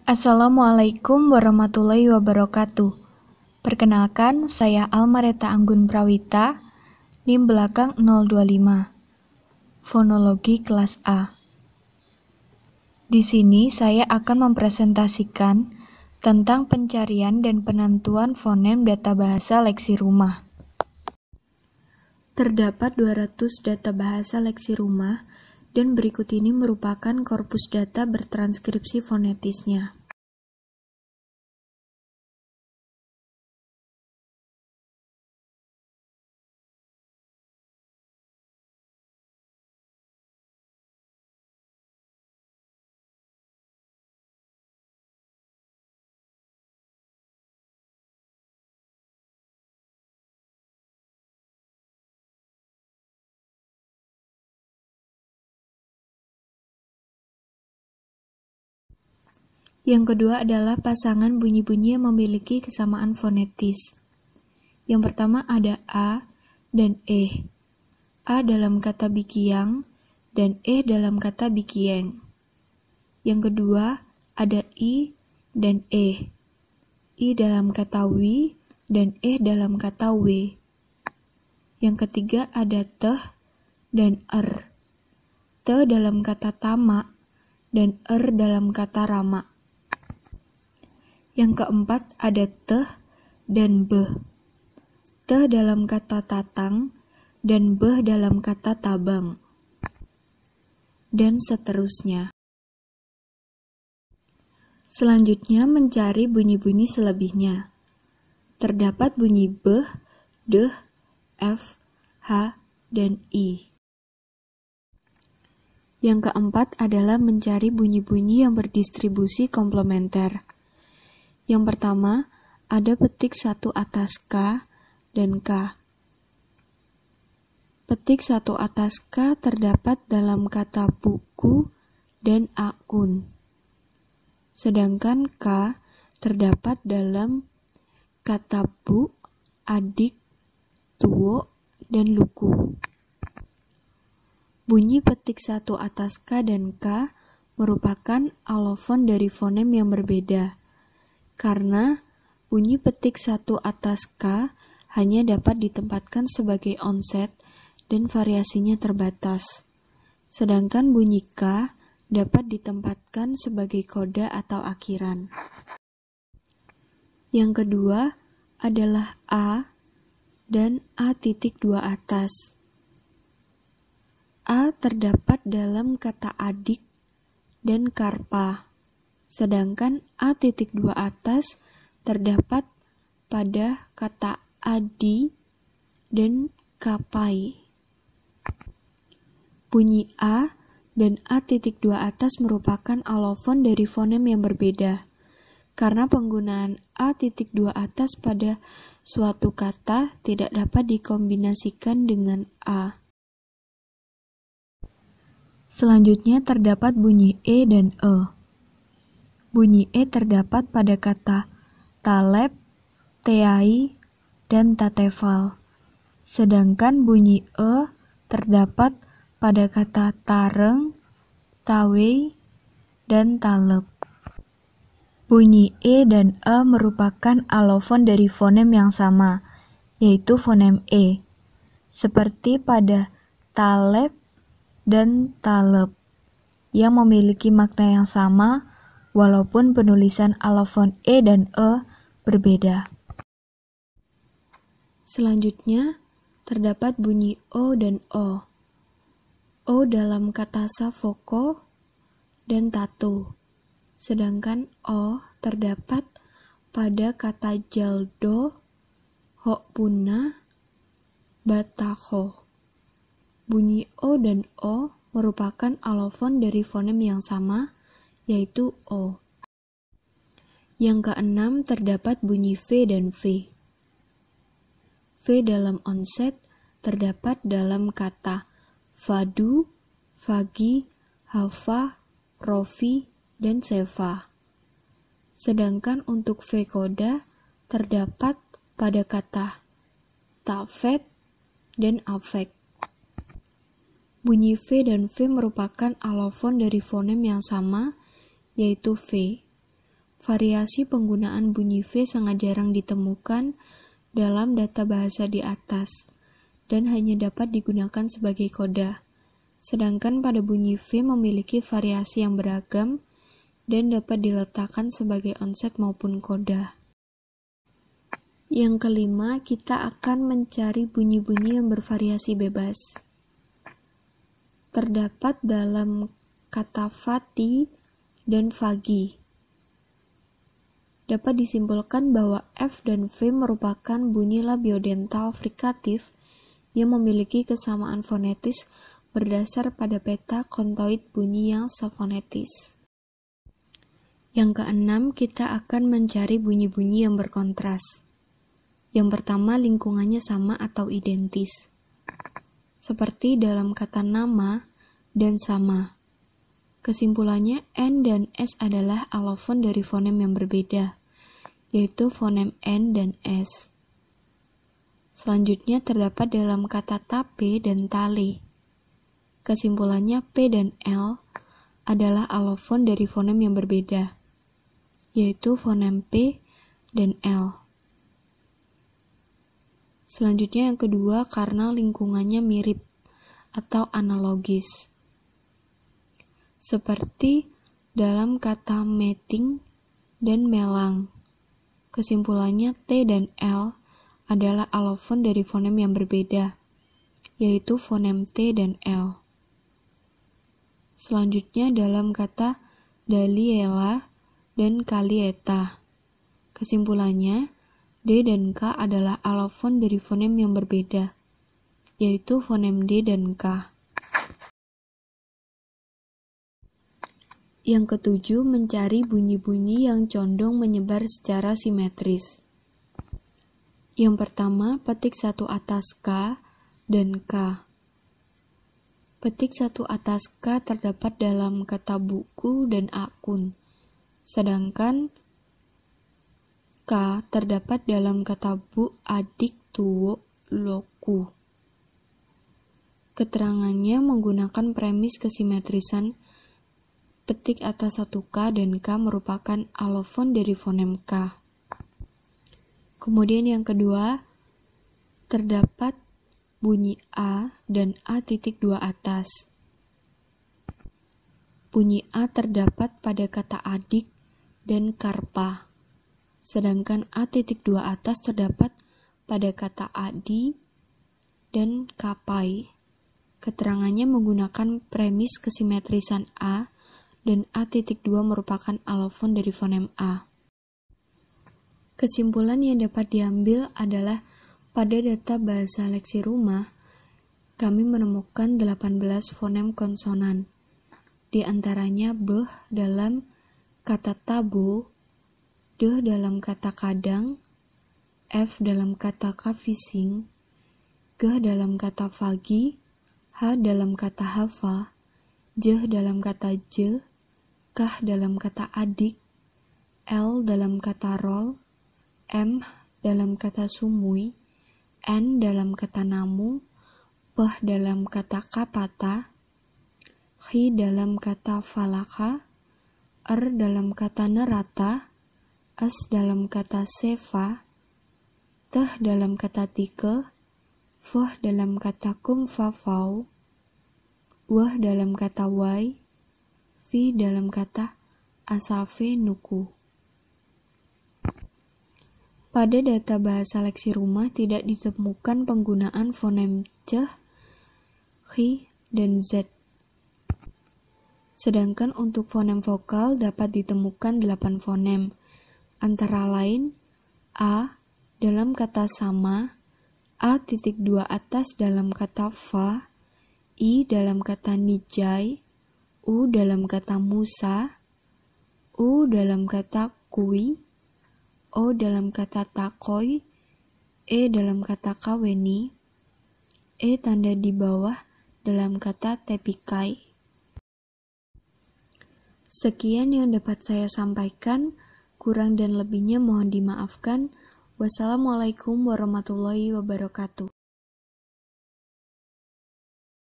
Assalamualaikum warahmatullahi wabarakatuh. Perkenalkan, saya Almareta Anggun Prawita, NIM belakang 025, Fonologi kelas A. Di sini saya akan mempresentasikan tentang pencarian dan penentuan fonem data bahasa leksi rumah. Terdapat 200 data bahasa leksi rumah, dan berikut ini merupakan korpus data bertranskripsi fonetisnya. Yang kedua adalah pasangan bunyi-bunyi yang memiliki kesamaan fonetis. Yang pertama ada A dan E. A dalam kata bikiang dan E dalam kata bikieng. Yang kedua ada I dan E. I dalam kata wi dan E dalam kata we. Yang ketiga ada teh dan Te dalam kata tama dan dalam kata rama. Yang keempat ada teh dan beh. Teh dalam kata tatang dan beh dalam kata tabang. Dan seterusnya. Selanjutnya mencari bunyi-bunyi selebihnya. Terdapat bunyi beh, deh, f, h, dan i. Yang keempat adalah mencari bunyi-bunyi yang berdistribusi komplementer. Yang pertama, ada petik satu atas K dan K. Petik satu atas K terdapat dalam kata buku dan akun. Sedangkan K terdapat dalam kata bu, adik, tuwo, dan luku. Bunyi petik satu atas K dan K merupakan alofon dari fonem yang berbeda. Karena bunyi petik satu atas K hanya dapat ditempatkan sebagai onset dan variasinya terbatas. Sedangkan bunyi K dapat ditempatkan sebagai koda atau akhiran. Yang kedua adalah A dan A.2 atas. A terdapat dalam kata adik dan karpa. Sedangkan A.2 atas terdapat pada kata adi dan kapai. Bunyi A dan A.2 atas merupakan alofon dari fonem yang berbeda. Karena penggunaan A.2 atas pada suatu kata tidak dapat dikombinasikan dengan A. Selanjutnya terdapat bunyi E dan E. Bunyi E terdapat pada kata taleb, teai, dan tatefal. Sedangkan bunyi E terdapat pada kata tareng, tawei, dan taleb. Bunyi E dan E merupakan alofon dari fonem yang sama, yaitu fonem E, seperti pada taleb dan taleb, yang memiliki makna yang sama, walaupun penulisan alofon E dan E berbeda. Selanjutnya, terdapat bunyi O dan O. O dalam kata safoko dan tato. Sedangkan O terdapat pada kata jaldo, hokpuna, batako. Bunyi O dan O merupakan alofon dari fonem yang sama, yaitu O. Yang keenam terdapat bunyi V dan V. V dalam onset terdapat dalam kata fadu, fagi, hafa, rofi, dan seva. Sedangkan untuk V koda terdapat pada kata tafet dan afek. Bunyi V dan V merupakan alofon dari fonem yang sama, yaitu V. Variasi penggunaan bunyi V sangat jarang ditemukan dalam data bahasa di atas dan hanya dapat digunakan sebagai koda. Sedangkan pada bunyi V memiliki variasi yang beragam dan dapat diletakkan sebagai onset maupun koda. Yang kelima, kita akan mencari bunyi-bunyi yang bervariasi bebas. Terdapat dalam kata fati dan fagi. Dapat disimpulkan bahwa F dan V merupakan bunyi labiodental frikatif yang memiliki kesamaan fonetis berdasar pada peta kontoid bunyi yang sefonetis. Yang keenam, kita akan mencari bunyi-bunyi yang berkontras. Yang pertama, lingkungannya sama atau identis. Seperti dalam kata nama dan sama. Kesimpulannya, N dan S adalah alofon dari fonem yang berbeda, yaitu fonem N dan S. Selanjutnya terdapat dalam kata tape dan tale. Kesimpulannya, P dan L adalah alofon dari fonem yang berbeda, yaitu fonem P dan L. Selanjutnya yang kedua, karena lingkungannya mirip atau analogis. Seperti dalam kata meeting dan melang. Kesimpulannya, T dan L adalah alofon dari fonem yang berbeda, yaitu fonem T dan L. Selanjutnya dalam kata daliela dan kalieta. Kesimpulannya, D dan K adalah alofon dari fonem yang berbeda, yaitu fonem D dan K. Yang ketujuh, mencari bunyi-bunyi yang condong menyebar secara simetris. Yang pertama, petik satu atas K dan K. Petik satu atas K terdapat dalam kata buku dan akun, sedangkan K terdapat dalam kata bu, adik, tuwo, loku. Keterangannya menggunakan premis kesimetrisan. Petik atas satu K dan K merupakan alofon dari fonem K. Kemudian yang kedua, terdapat bunyi A dan A.2 atas. Bunyi A terdapat pada kata adik dan karpa, sedangkan A.2 atas terdapat pada kata adi dan kapai. Keterangannya menggunakan premis kesimetrisan A dan A.2 merupakan alofon dari fonem A. Kesimpulan yang dapat diambil adalah pada data bahasa leksi rumah, kami menemukan 18 fonem konsonan. Di antaranya beh dalam kata tabo, deh dalam kata kadang, F dalam kata kavising, geh dalam kata fagi, H dalam kata hafa, jeh dalam kata je, kah dalam kata adik, L dalam kata rol, M dalam kata sumui, N dalam kata namu, P dalam kata kapata, H dalam kata falaka, R dalam kata nerata, S dalam kata seva, T dalam kata tike, F dalam kata kumfafau, W dalam kata wai, V dalam kata asafe nuku. Pada data bahasa leksi rumah tidak ditemukan penggunaan fonem C, H, dan Z. Sedangkan untuk fonem vokal dapat ditemukan 8 fonem, antara lain A dalam kata sama, A.2 atas dalam kata fa, I dalam kata nijai, U dalam kata Musa, U dalam kata kui, O dalam kata takoi, E dalam kata kaweni, E tanda di bawah dalam kata tepikai. Sekian yang dapat saya sampaikan, kurang dan lebihnya mohon dimaafkan. Wassalamualaikum warahmatullahi wabarakatuh.